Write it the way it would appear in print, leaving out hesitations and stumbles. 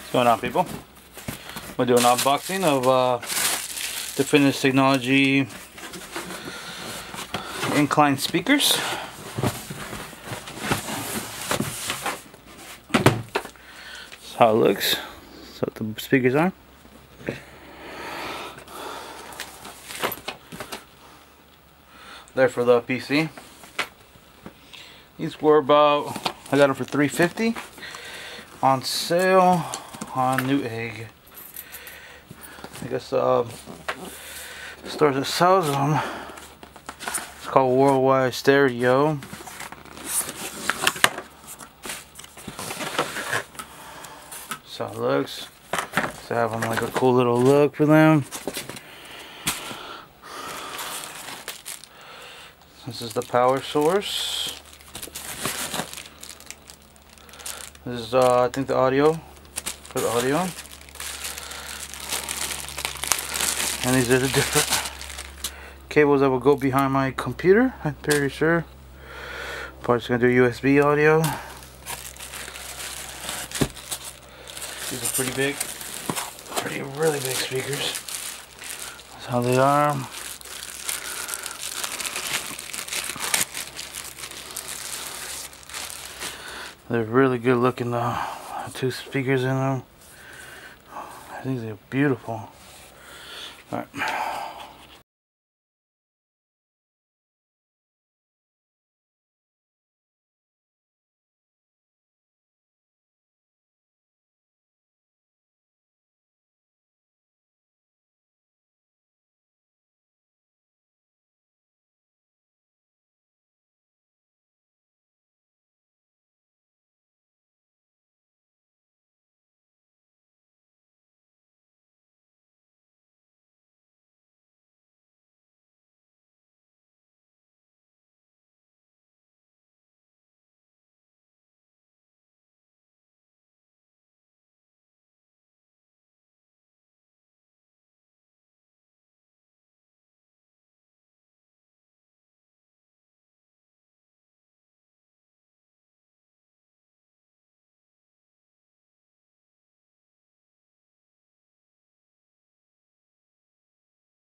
What's going on, people? We're doing an unboxing of the Fitness Technology incline speakers. That's how it looks. That's what the speakers are. They're for the PC. These were about, I got them for $3.50 on sale on Newegg. I guess stores that sells them. It's called Worldwide Stereo. That's how it looks. So I have them like a cool little look for them. This is the power source. This is I think the audio, for the audio. And these are the different cables that will go behind my computer, I'm pretty sure. Probably just gonna do USB audio. These are pretty big, really big speakers. That's how they are. They're really good looking though. Two speakers in them. I think they're beautiful. Alright.